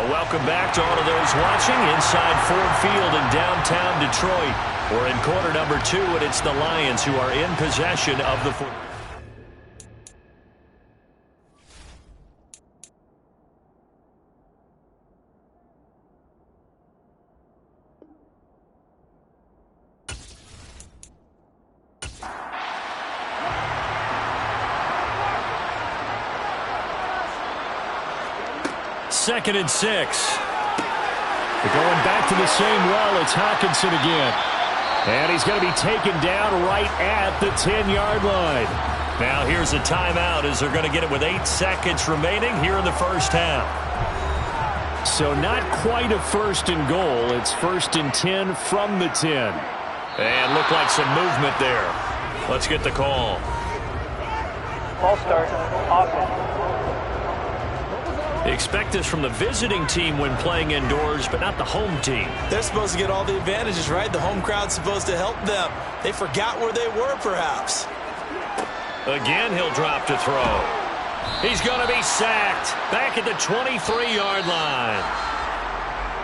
Well, welcome back to all of those watching inside Ford Field in downtown Detroit. We're in quarter number 2, and it's the Lions who are in possession of the football. Second and 6. They're going back to the same well. It's Hockenson again. And he's going to be taken down right at the 10-yard line. Now here's a timeout as they're going to get it with 8 seconds remaining here in the first half. So not quite a first and goal. It's first and 10 from the 10. And looked like some movement there. Let's get the call. Ball start. Offense. Expect this from the visiting team when playing indoors, but not the home team. They're supposed to get all the advantages, right? The home crowd's supposed to help them. They forgot where they were, perhaps. Again, he'll drop to throw. He's going to be sacked back at the 23-yard line.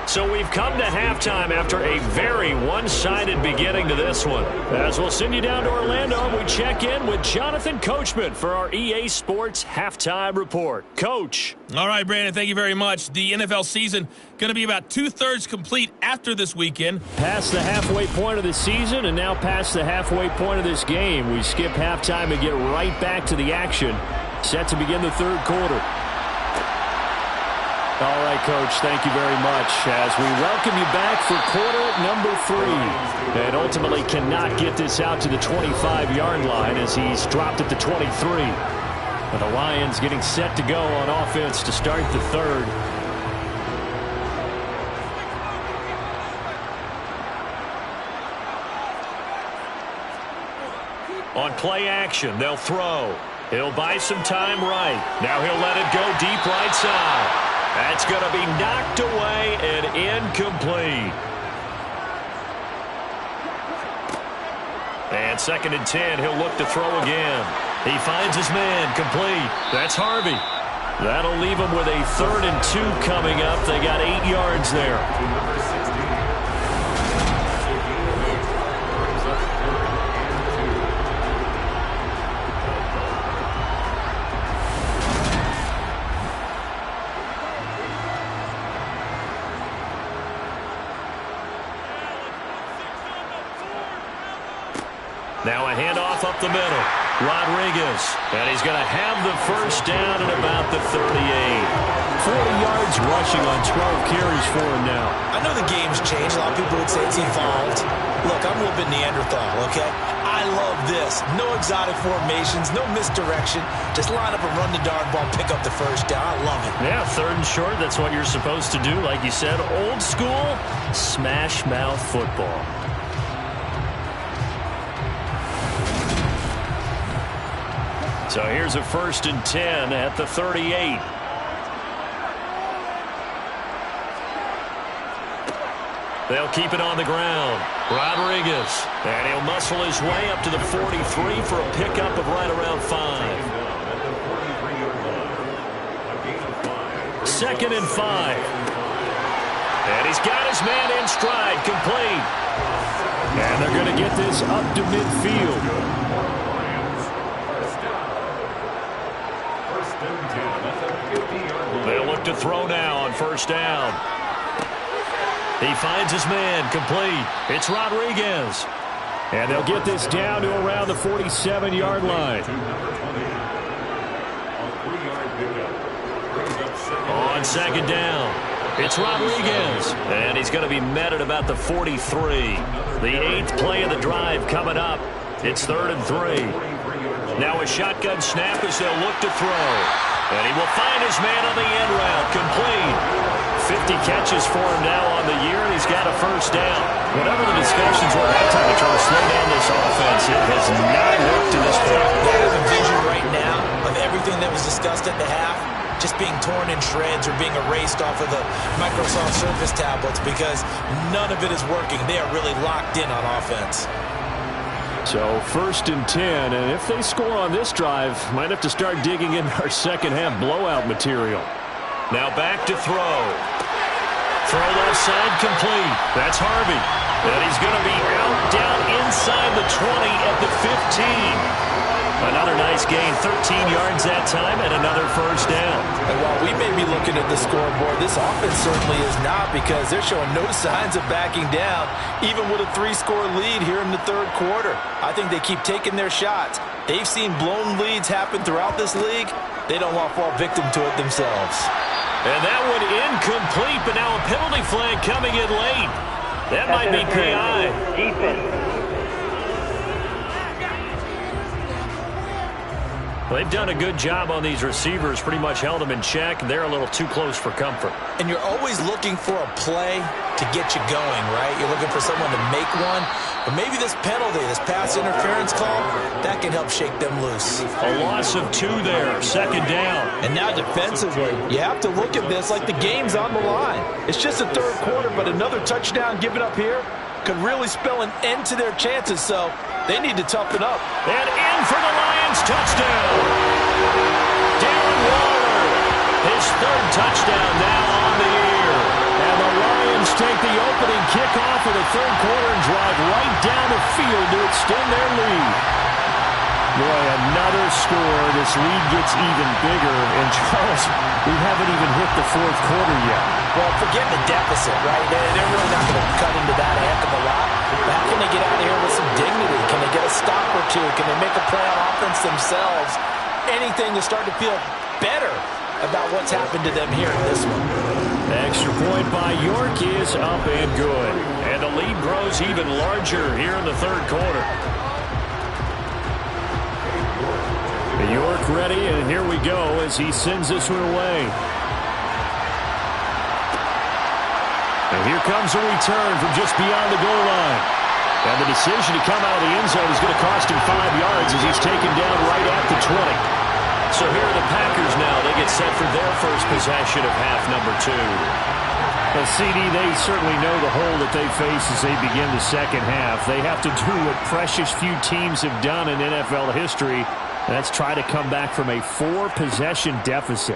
So we've come to halftime after a very one-sided beginning to this one. As we'll send you down to Orlando, we check in with Jonathan Coachman for our EA Sports Halftime Report. Coach. All right, Brandon, thank you very much. The NFL season going to be about two-thirds complete after this weekend. Past the halfway point of the season and now past the halfway point of this game. We skip halftime and get right back to the action. Set to begin the third quarter. All right, Coach, thank you very much as we welcome you back for quarter number 3. And ultimately cannot get this out to the 25-yard line as he's dropped at the 23. But the Lions getting set to go on offense to start the third. On play action, they'll throw. He'll buy some time right. Now he'll let it go deep right side. That's going to be knocked away and incomplete. And second and 10, he'll look to throw again. He finds his man, complete. That's Harvey. That'll leave him with a 3rd and 2 coming up. They got 8 yards there. Now a handoff up the middle. Rodriguez. And he's going to have the first down at about the 38. 40 yards rushing on 12 carries for him now. I know the game's changed. A lot of people would say it's evolved. Look, I'm a little bit Neanderthal, okay? I love this. No exotic formations, no misdirection. Just line up and run the darn ball, pick up the first down. I love it. Yeah, 3rd and short. That's what you're supposed to do. Like you said, old school smash mouth football. So here's a 1st and 10 at the 38. They'll keep it on the ground. Rodriguez. And he'll muscle his way up to the 43 for a pickup of right around 5. 2nd and 5. And he's got his man in stride, complete. And they're going to get this up to midfield. They'll look to throw now on 1st down. He finds his man, complete. It's Rodriguez. And they'll get this down to around the 47-yard line. On 2nd down, it's Rodriguez. And he's going to be met at about the 43. The 8th play of the drive coming up. It's 3rd and 3. Now a shotgun snap as they'll look to throw. And he will find his man on the end route, complete. 50 catches for him now on the year, and he's got a first down. Whatever the discussions were at that time to try to slow down this offense, it has not worked to this point. I have a vision right now of everything that was discussed at the half just being torn in shreds or being erased off of the Microsoft Surface tablets because none of it is working. They are really locked in on offense. So 1st and 10, and if they score on this drive, might have to start digging in our second half blowout material. Now back to throw. Throw left side complete. That's Harvey. And he's going to be out down inside the 20 at the 15. Another nice gain, 13 yards that time, and another first down. And while we may be looking at the scoreboard, this offense certainly is not, because they're showing no signs of backing down, even with a 3-score lead here in the third quarter. I think they keep taking their shots. They've seen blown leads happen throughout this league. They don't want to fall victim to it themselves. And that one incomplete, but now a penalty flag coming in late. That might be PI. Defense. They've done a good job on these receivers, pretty much held them in check. They're a little too close for comfort. And you're always looking for a play to get you going, right? You're looking for someone to make one. But maybe this penalty, this pass interference call, that can help shake them loose. A loss of 2 there, second down. And now defensively, you have to look at this like the game's on the line. It's just the third quarter, but another touchdown given up here could really spell an end to their chances, so they need to toughen up. And in for the Lions, touchdown. Darren Waller, his third touchdown now on the year. And the Lions take the opening kickoff of the third quarter and drive right down the field to extend their lead. Boy, another score. This lead gets even bigger. And Charles, we haven't even hit the fourth quarter yet. Well, forget the deficit, right? They're really not going to cut into that a heck of a lot. But how can they get out of here with some dignity? Can they get a stop or two? Can they make a play on offense themselves? Anything to start to feel better about what's happened to them here in this one. Extra point by York is up and good. And the lead grows even larger here in the third quarter. York ready, and here we go as he sends this one away. And here comes a return from just beyond the goal line. And the decision to come out of the end zone is going to cost him 5 yards as he's taken down right at the 20. So here are the Packers now. They get set for their first possession of half number 2. Well, CD, they certainly know the hole that they face as they begin the second half. They have to do what precious few teams have done in NFL history. That's try to come back from a 4-possession deficit.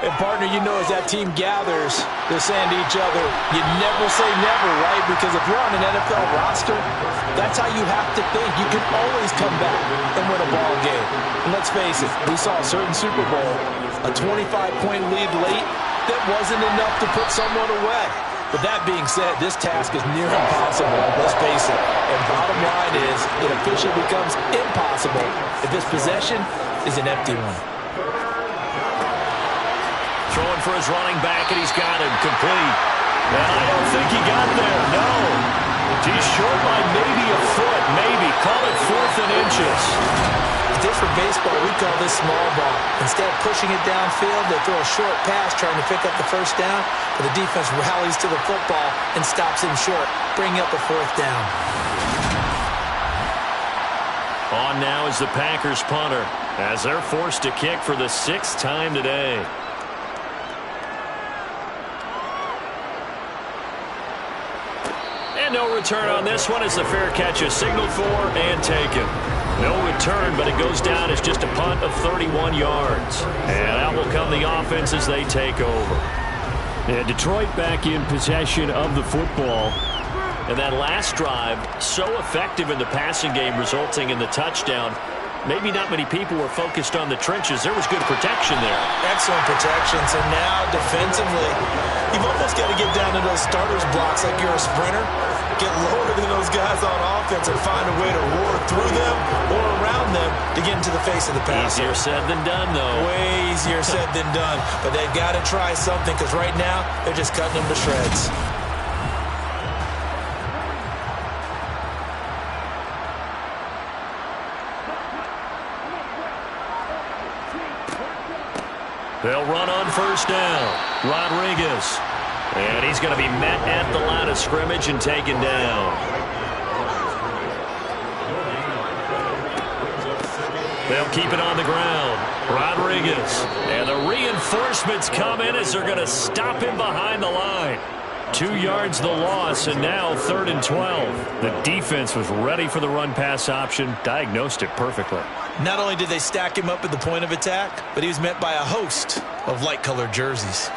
And, partner, you know, as that team gathers, they're saying to each other, you never say never, right? Because if you're on an NFL roster, that's how you have to think. You can always come back and win a ball game. And let's face it, we saw a certain Super Bowl, a 25-point lead late, that wasn't enough to put someone away. But that being said, this task is near impossible, let's face it. And bottom line is, it officially becomes impossible if this possession is an empty one. Throwing for his running back, and he's got him complete. And I don't think he got there, no. He's short by maybe a foot, maybe. Call it 4th and inches. If this were baseball, we call this small ball. Instead of pushing it downfield, they throw a short pass trying to pick up the first down, but the defense rallies to the football and stops him short, bringing up a 4th down. On now is the Packers punter as they're forced to kick for the 6th time today. And no return on this one as the fair catch is signaled for and taken. No return, but it goes down as just a punt of 31 yards. And out will come the offense as they take over. Yeah, Detroit back in possession of the football. And that last drive, so effective in the passing game, resulting in the touchdown. Maybe not many people were focused on the trenches. There was good protection there. Excellent protection. So now defensively, you've almost got to get down to those starters blocks like you're a sprinter. Get lower than those guys on offense and find a way to roar through them or around them to get into the face of the passer. Easier said than done, though. Way easier said than done. But they've got to try something because right now they're just cutting them to shreds. They'll run on first down. Rodriguez. And he's going to be met at the line of scrimmage and taken down. They'll keep it on the ground. Rodriguez. And the reinforcements come in as they're going to stop him behind the line. 2 yards the loss, and now 3rd and 12. The defense was ready for the run-pass option, diagnosed it perfectly. Not only did they stack him up at the point of attack, but he was met by a host of light-colored jerseys.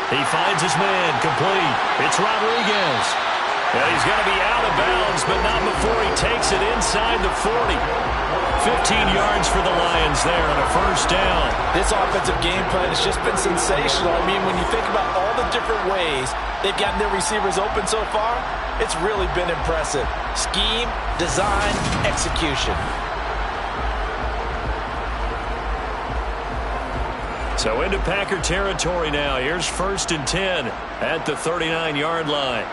He finds his man, complete. It's Rodriguez. And he's going to be out of bounds, but not before he takes it inside the 40. 15 yards for the Lions there on a first down. This offensive game plan has just been sensational. I mean, when you think about all the different ways they've gotten their receivers open so far, it's really been impressive. Scheme, design, execution. So into Packer territory now. Here's 1st and 10 at the 39-yard line.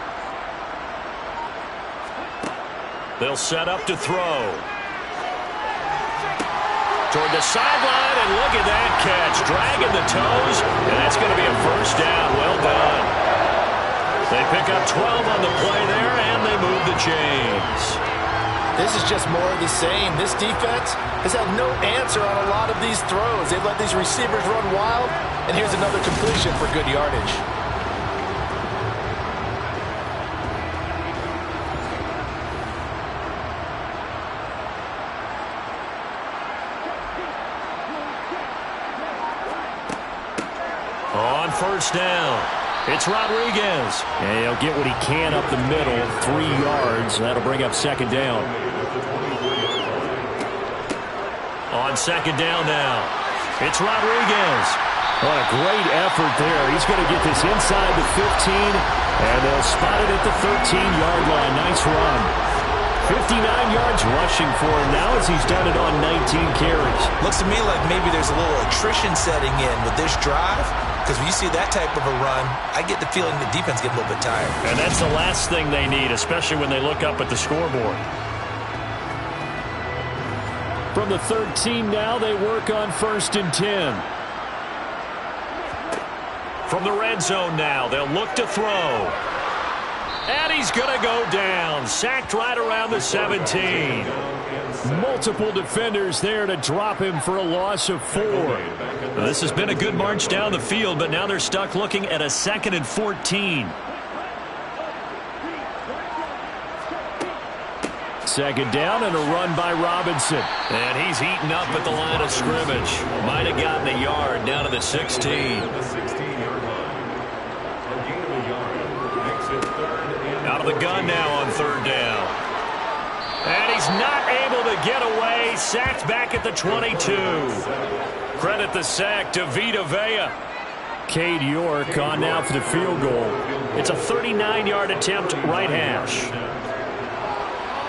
They'll set up to throw. Toward the sideline, and look at that catch. Dragging the toes, and that's going to be a first down. Well done. They pick up 12 on the play there, and they move the chains. This is just more of the same. This defense has had no answer on a lot of these throws. They've let these receivers run wild, and here's another completion for good yardage. On first down, it's Rodriguez. And he'll get what he can up the middle, 3 yards. That'll bring up 2nd down. On 2nd down now, it's Rodriguez. What a great effort there. He's going to get this inside the 15, and they'll spot it at the 13-yard line. Nice run. 59 yards rushing for him now as he's done it on 19 carries. Looks to me like maybe there's a little attrition setting in with this drive, because when you see that type of a run, I get the feeling the defense gets a little bit tired. And that's the last thing they need, especially when they look up at the scoreboard. From the 13 now, they work on 1st and 10. From the red zone now, they'll look to throw. And he's going to go down. Sacked right around the 17. Multiple defenders there to drop him for a loss of 4. This has been a good march down the field, but now they're stuck looking at a 2nd and 14. 2nd down and a run by Robinson. And he's eaten up at the line of scrimmage. Might have gotten a yard down to the 16. Out of the gun now on 3rd down. And he's not able to get away. Sacked back at the 22. Credit the sack to Vita Vea. Cade York on now for the field goal. It's a 39-yard attempt right hash.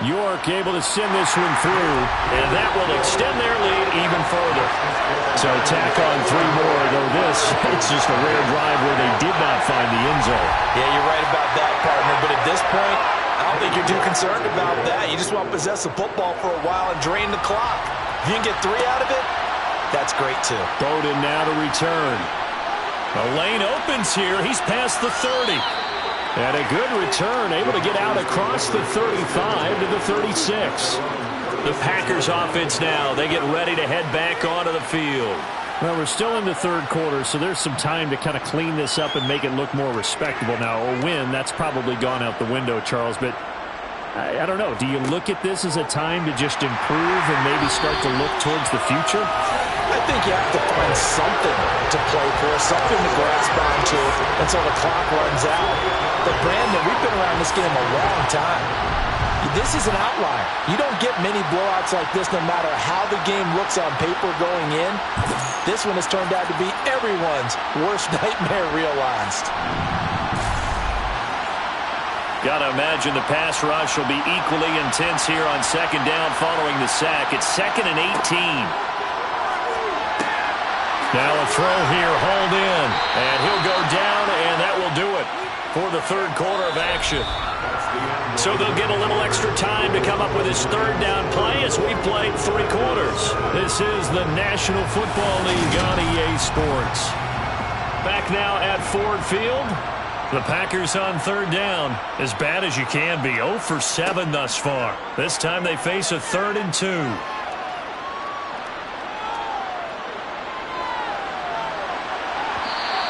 York able to send this one through. And that will extend their lead even further. So tack on 3 more, though this, it's just a rare drive where they did not find the end zone. Yeah, you're right about that, partner. But at this point, I don't think you're too concerned about that. You just want to possess the football for a while and drain the clock. If you can get 3 out of it, that's great too. Bowden now to return. The lane opens here. He's past the 30. And a good return, able to get out across the 35 to the 36. The Packers offense now, they get ready to head back onto the field. Well, we're still in the 3rd quarter, so there's some time to kind of clean this up and make it look more respectable. Now, a win, that's probably gone out the window, Charles, but I don't know. Do you look at this as a time to just improve and maybe start to look towards the future? I think you have to find something to play for, something to grasp onto until the clock runs out. But, Brandon, we've been around this game a long time. This is an outlier. You don't get many blowouts like this no matter how the game looks on paper going in. This one has turned out to be everyone's worst nightmare realized. Got to imagine the pass rush will be equally intense here on 2nd down following the sack. It's 2nd and 18. Now a throw here, hauled in, and he'll go down, and that will do it for the 3rd quarter of action. So they'll get a little extra time to come up with his 3rd down play as we play 3 quarters. This is the National Football League on EA Sports. Back now at Ford Field. The Packers on 3rd down. As bad as you can be. 0 for 7 thus far. This time they face a 3rd and 2.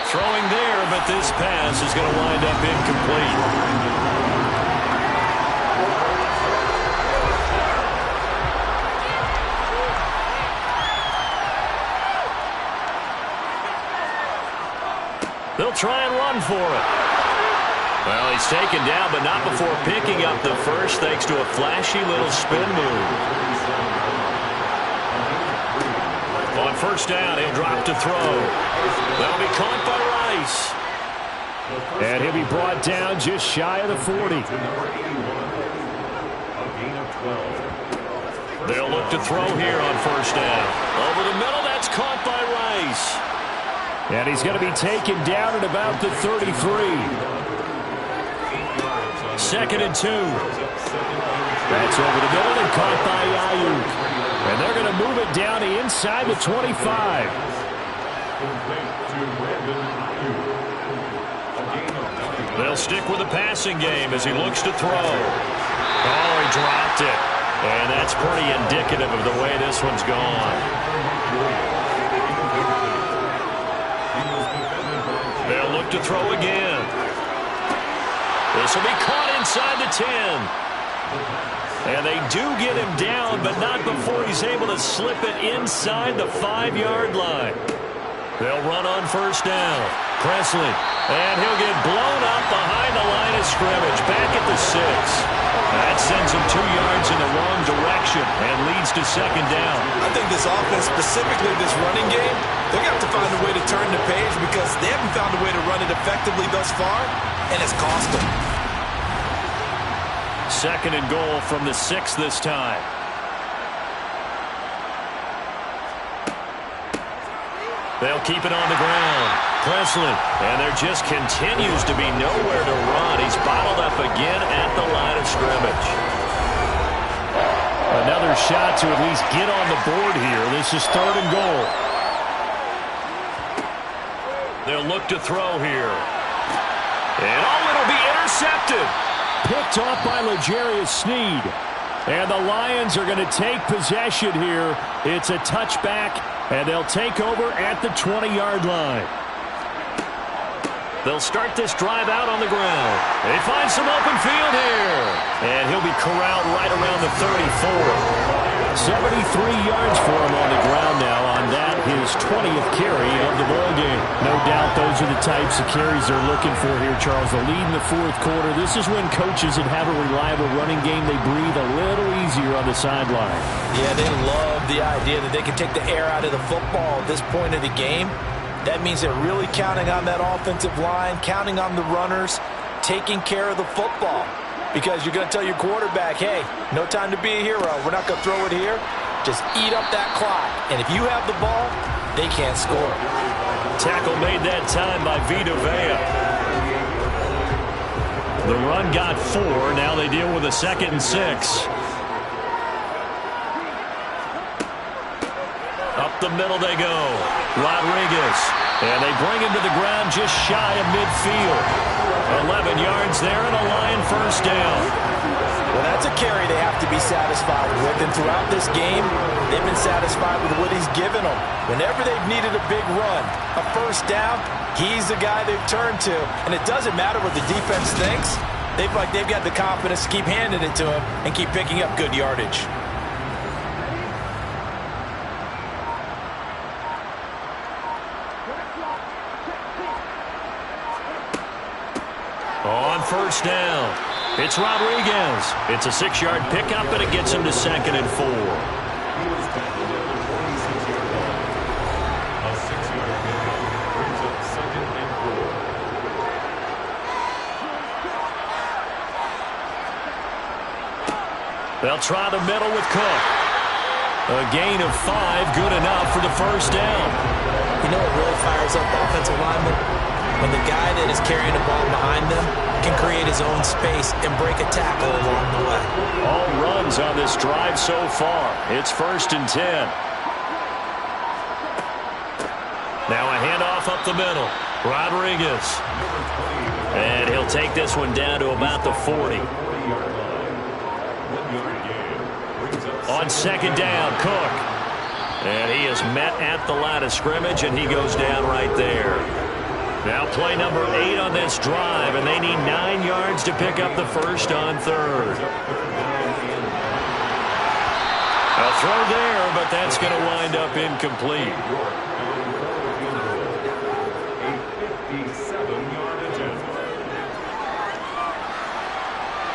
Throwing there, but this pass is going to wind up incomplete. They'll try and run for it. Well, he's taken down, but not before picking up the first thanks to a flashy little spin move. On first down, he'll drop to throw. That'll be caught by Rice. And he'll be brought down just shy of the 40. They'll look to throw here on first down. Over the middle, that's caught by Rice. And he's going to be taken down at about the 33. 2nd and 2. That's over the middle and caught by Ayuk. And they're going to move it down to inside the 25. They'll stick with the passing game as he looks to throw. Oh, he dropped it. And that's pretty indicative of the way this one's gone. They'll look to throw again. This will be caught inside the 10. And they do get him down, but not before he's able to slip it inside the 5-yard line. They'll run on first down. Presley, and he'll get blown up behind the line of scrimmage, back at the 6. That sends him 2 yards in the wrong direction and leads to second down. I think this offense, specifically this running game, they're going to have to find a way to turn the page because they haven't found a way to run it effectively thus far, and it's cost them. 2nd and goal from the 6 this time. They'll keep it on the ground. Presley, and there just continues to be nowhere to run. He's bottled up again at the line of scrimmage. Another shot to at least get on the board here. This is 3rd and goal. They'll look to throw here. And it'll be intercepted. Picked off by L'Jarius Sneed. And the Lions are going to take possession here. It's a touchback, and they'll take over at the 20-yard line. They'll start this drive out on the ground. They find some open field here. And he'll be corralled right around the 34. 73 yards for him on the ground now on that, his 20th carry of the ball game. No doubt those are the types of carries they're looking for here, Charles. The lead in the 4th quarter. This is when coaches that have a reliable running game, they breathe a little easier on the sideline. Yeah, they love the idea that they can take the air out of the football at this point of the game. That means they're really counting on that offensive line, counting on the runners, taking care of the football. Because you're going to tell your quarterback, hey, no time to be a hero. We're not going to throw it here. Just eat up that clock. And if you have the ball, they can't score. Tackle made that time by Vita Vea. The run got 4. Now they deal with a 2nd and 6. Up the middle they go. Rodriguez. And they bring him to the ground just shy of midfield. 11 yards there and a Lion first down. Well, that's a carry they have to be satisfied with. And throughout this game, they've been satisfied with what he's given them. Whenever they've needed a big run, a first down, he's the guy they've turned to. And it doesn't matter what the defense thinks. They've got the confidence to keep handing it to him and keep picking up good yardage. On first down, it's Rodriguez. It's a 6-yard pickup, and it gets him to 2nd and 4. They'll try the middle with Cook. A gain of 5, good enough for the first down. You know what really fires up offensive linemen? When the guy that is carrying the ball behind them can create his own space and break a tackle along the way. All runs on this drive so far. It's 1st and 10. Now a handoff up the middle. Rodriguez. And he'll take this one down to about the 40. On 2nd down, Cook. And he is met at the line of scrimmage, and he goes down right there. Now play number 8 on this drive, and they need 9 yards to pick up the first on 3rd. A throw there, but that's going to wind up incomplete.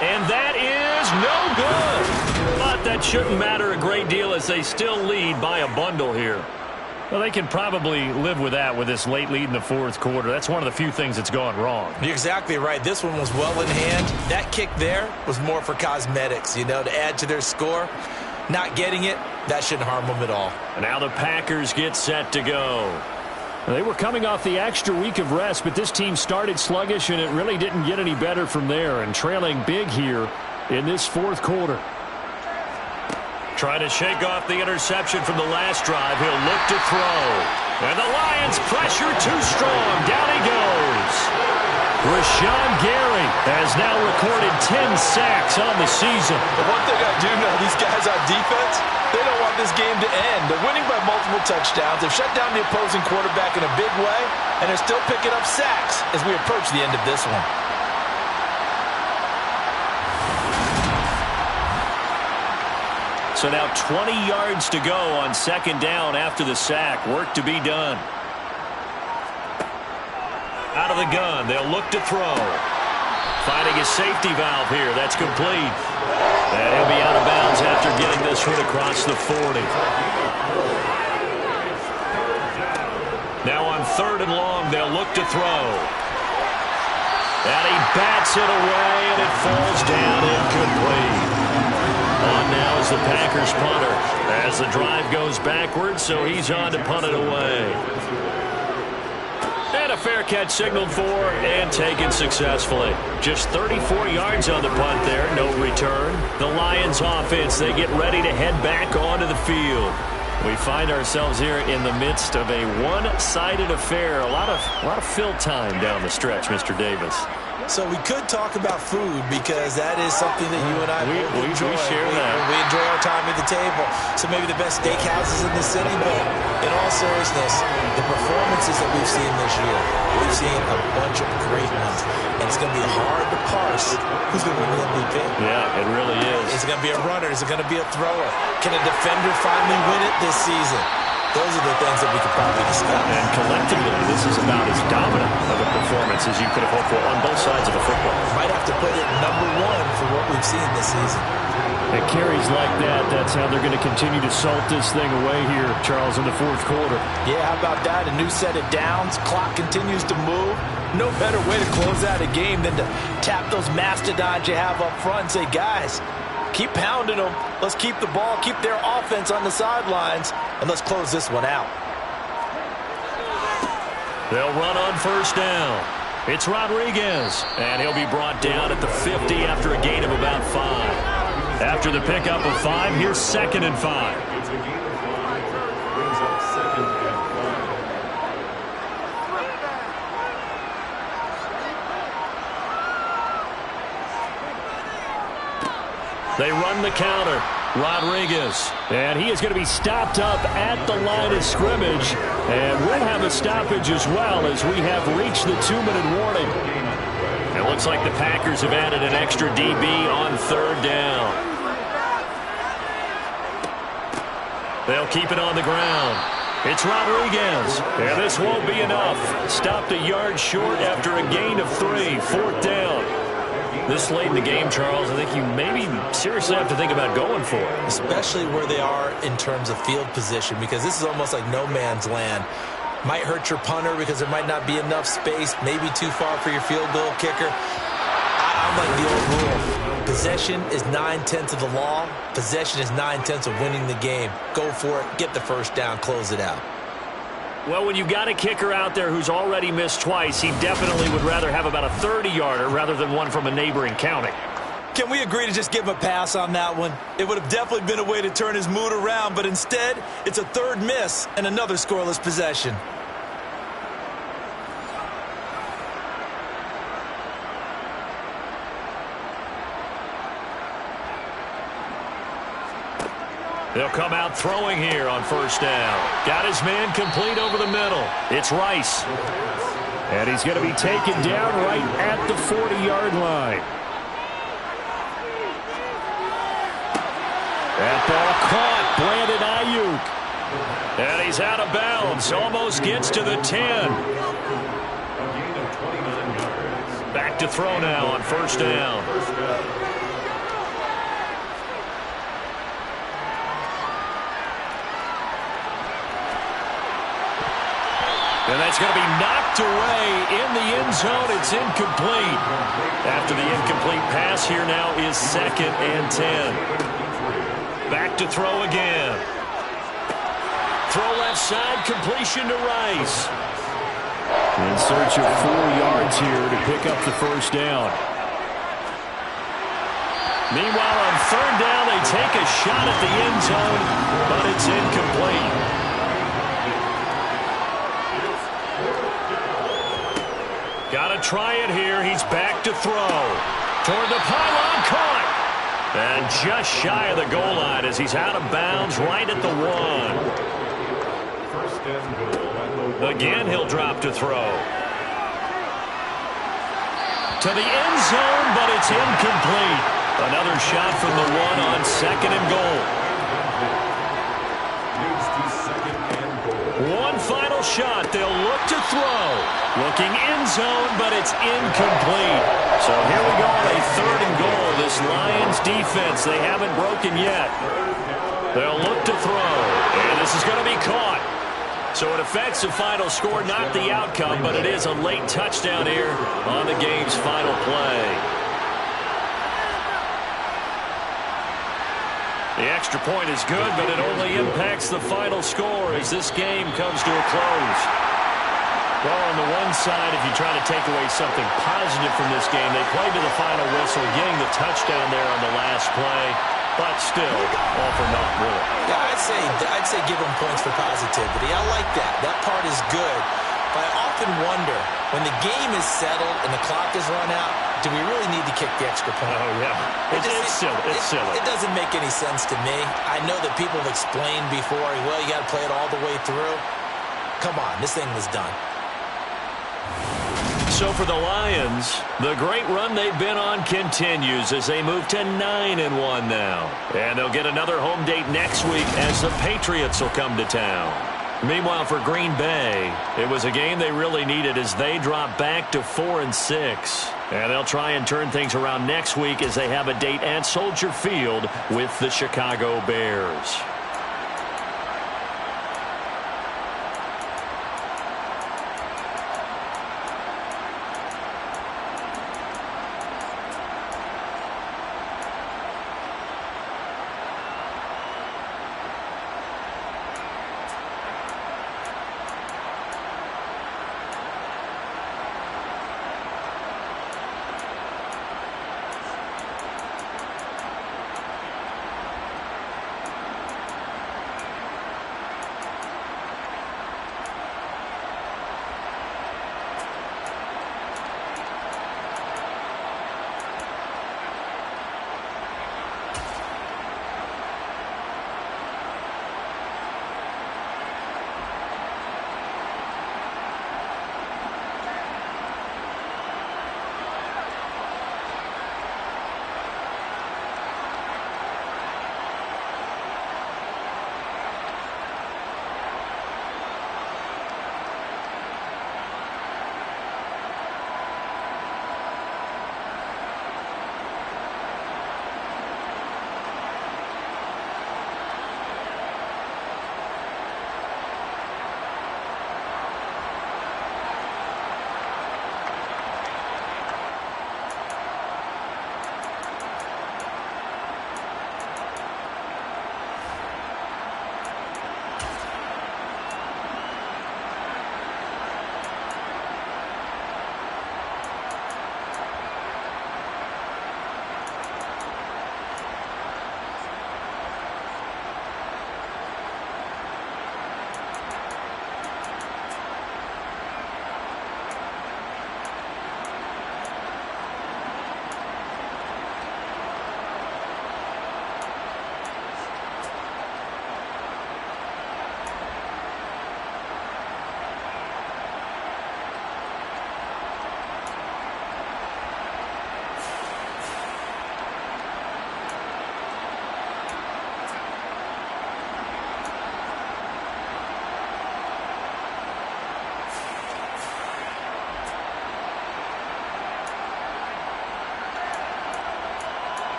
And that is no good. But that shouldn't matter a great deal as they still lead by a bundle here. Well, they can probably live with that with this late lead in the fourth quarter. That's one of the few things that's gone wrong. You're exactly right. This one was well in hand. That kick there was more for cosmetics, to add to their score. Not getting it, that shouldn't harm them at all. And now the Packers get set to go. They were coming off the extra week of rest, but this team started sluggish, and it really didn't get any better from there, and trailing big here in this fourth quarter. Trying to shake off the interception from the last drive. He'll look to throw. And the Lions pressure too strong. Down he goes. Rashawn Gary has now recorded 10 sacks on the season. The one thing I do know, these guys on defense, they don't want this game to end. They're winning by multiple touchdowns. They've shut down the opposing quarterback in a big way, and they're still picking up sacks as we approach the end of this one. So now 20 yards to go on second down after the sack. Work to be done. Out of the gun. They'll look to throw. Finding a safety valve here. That's complete. And he'll be out of bounds after getting this one across the 40. Now on third and long, they'll look to throw. And he bats it away, and it falls down incomplete. On now is the Packers punter as the drive goes backwards, so he's on to punt it away. And a fair catch signaled for and taken successfully. Just 34 yards on the punt there, no return. The Lions offense, they get ready to head back onto the field. We find ourselves here in the midst of a one-sided affair. A lot of fill time down the stretch, Mr. Davis. So we could talk about food because that is something that you and I enjoy. We share that. We enjoy our time at the table. So maybe the best steakhouses in the city, but in all seriousness, the performances that we've seen this year, we've seen a bunch of great ones. And it's going to be hard to parse who's going to win the MVP. Yeah, it really is. Is it going to be a runner? Is it going to be a thrower? Can a defender finally win it this season? Those are the things that we could probably discuss. And collectively, this is about as dominant of a performance as you could have hoped for on both sides of the football. Might have to put it number one for what we've seen this season. It carries like that. That's how they're going to continue to salt this thing away here, Charles, in the fourth quarter. Yeah, how about that? A new set of downs. Clock continues to move. No better way to close out a game than to tap those mastodons you have up front and say, guys, keep pounding them. Let's keep the ball, keep their offense on the sidelines, and let's close this one out. They'll run on first down. It's Rodriguez, and he'll be brought down at the 50 after a gain of about 5. After the pickup of 5, here's 2nd and 5. They run the counter. Rodriguez. And he is going to be stopped up at the line of scrimmage. And we'll have a stoppage as well as we have reached the 2-minute warning. It looks like the Packers have added an extra DB on third down. They'll keep it on the ground. It's Rodriguez. And this won't be enough. Stopped a yard short after a gain of 3. 4th down. This late in the game, Charles, I think you maybe seriously have to think about going for it. Especially where they are in terms of field position, because this is almost like no man's land. Might hurt your punter because there might not be enough space, maybe too far for your field goal kicker. I'm like the old rule. Possession is 9/10 of the law. Possession is 9/10 of winning the game. Go for it. Get the first down. Close it out. Well, when you've got a kicker out there who's already missed twice, he definitely would rather have about a 30-yarder rather than one from a neighboring county. Can we agree to just give him a pass on that one? It would have definitely been a way to turn his mood around, but instead, it's a third miss and another scoreless possession. They'll come out throwing here on first down. Got his man complete over the middle. It's Rice. And he's going to be taken down right at the 40-yard line. That ball caught. Brandon Ayuk. And he's out of bounds. Almost gets to the 10. Back to throw now on first down. And that's going to be knocked away in the end zone. It's incomplete. After the incomplete pass, here now is 2nd and 10. Back to throw again. Throw left side, completion to Rice. In search of 4 yards here to pick up the first down. Meanwhile, on third down, they take a shot at the end zone, but it's incomplete. Got to try it here. He's back to throw. Toward the pylon, caught. And just shy of the goal line as he's out of bounds right at the 1. Again, he'll drop to throw. To the end zone, but it's incomplete. Another shot from the 1 on 2nd and goal. One final shot. They'll look to throw. Looking end zone, but it's incomplete. So here we go on a 3rd and goal. This Lions defense, they haven't broken yet. They'll look to throw. And this is going to be caught. So it affects the final score, not the outcome, but it is a late touchdown here on the game's final play. The extra point is good, but it only impacts the final score as this game comes to a close. Well, on the one side, if you try to take away something positive from this game, they played to the final whistle, getting the touchdown there on the last play, but still, all for naught, really. Yeah, I'd say give them points for positivity. I like that. That part is good. But I often wonder, when the game is settled and the clock is run out, do we really need to kick the extra point? Oh, yeah. It's silly. It's silly. It doesn't make any sense to me. I know that people have explained before, well, you got to play it all the way through. Come on, this thing was done. So for the Lions, the great run they've been on continues as they move to 9-1 now. And they'll get another home date next week as the Patriots will come to town. Meanwhile, for Green Bay, it was a game they really needed as they drop back to 4-6. And they'll try and turn things around next week as they have a date at Soldier Field with the Chicago Bears.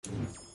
it.